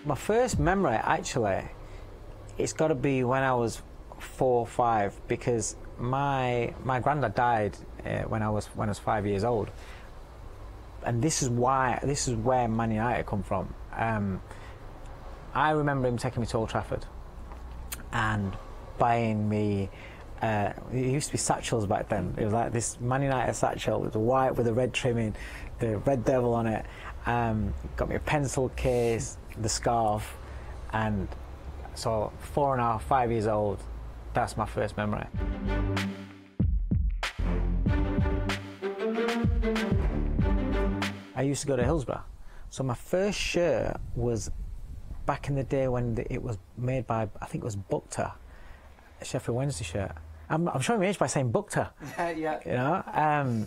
My first memory, actually, it's got to be when I was 4 or 5, because my granddad died when I was 5 years old, and this is where Man United come from. I remember him taking me to Old Trafford and buying me. It used to be satchels back then. It was like this Man United satchel. It was white with a red trimming, the red devil on it. Got me a pencil case, the scarf, and so 4.5, 5 years old. That's my first memory. I used to go to Hillsborough, so my first shirt was back in the day when it was made by, I think it was Bukta, a Sheffield Wednesday shirt. I'm showing my age by saying Bukta. Yeah. You know,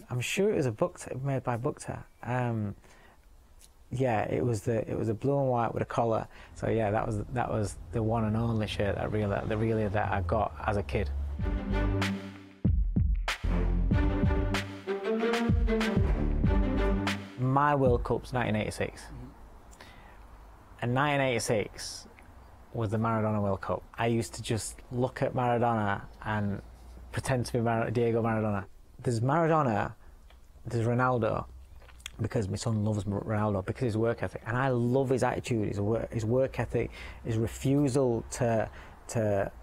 I'm sure it was a Bukta, made by Bukta. Yeah, it was a blue and white with a collar. So yeah, that was the one and only shirt that I got as a kid. My World Cup's 1986. And 1986 was the Maradona World Cup. I used to just look at Maradona and pretend to be Diego Maradona. There's Maradona, there's Ronaldo, because my son loves Ronaldo, because of his work ethic. And I love his attitude, his work ethic, his refusal to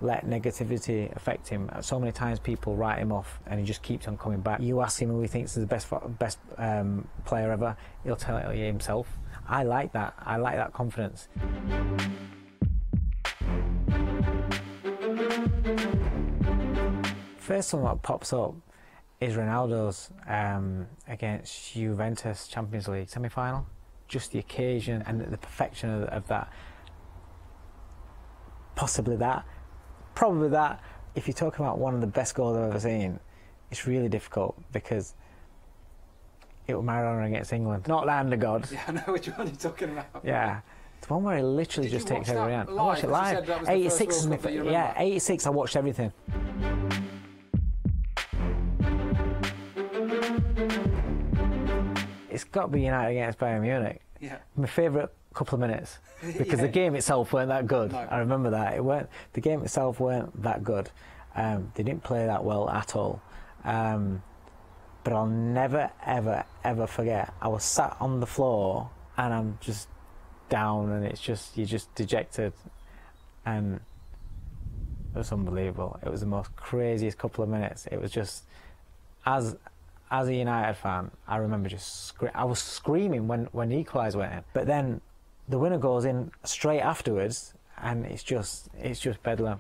let negativity affect him. So many times people write him off and he just keeps on coming back. You ask him who he thinks is the best player ever, he'll tell you himself. I like that. I like that confidence. First one that pops up is Ronaldo's against Juventus Champions League semi-final. Just the occasion and the perfection of that. Possibly that. Probably that. If you're talking about one of the best goals I've ever seen, it's really difficult because it was Maradona against England, not Land of God. Yeah, I know which one you're talking about. Yeah. The one where he literally just takes every round. I watched it live. 86 is my yeah, 86 I watched everything. It's got to be United against Bayern Munich. Yeah. My favourite couple of minutes, because the game itself weren't that good. No. I remember that. The game itself weren't that good. They didn't play that well at all. But I'll never, ever, ever forget. I was sat on the floor and I'm just down, and you're just dejected, and it was unbelievable. It was the most craziest couple of minutes. It was just, as a United fan, I remember I was screaming when the equaliser went in. But then the winner goes in straight afterwards, and it's just bedlam.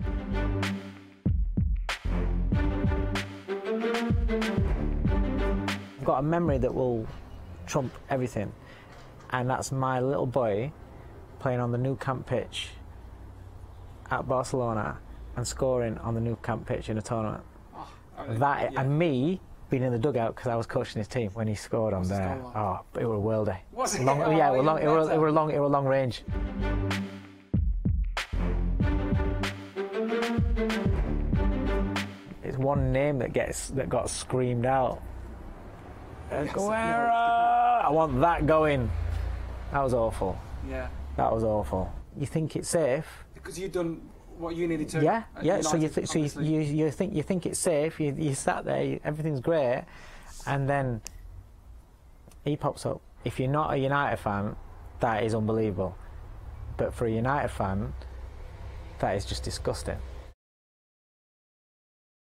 I've got a memory that will trump everything, and that's my little boy playing on the Nou Camp pitch at Barcelona and scoring on the Nou Camp pitch in a tournament. And me being in the dugout because I was coaching his team when he scored on there. Oh, but it was a worldie. Was it? Yeah, it was long range. It's one name that got screamed out. Aguero! I want that going. That was awful. Yeah. That was awful. You think it's safe? Because you've done what you needed to. Yeah. United, So you think it's safe. You sat there. Everything's great, and then he pops up. If you're not a United fan, that is unbelievable. But for a United fan, that is just disgusting.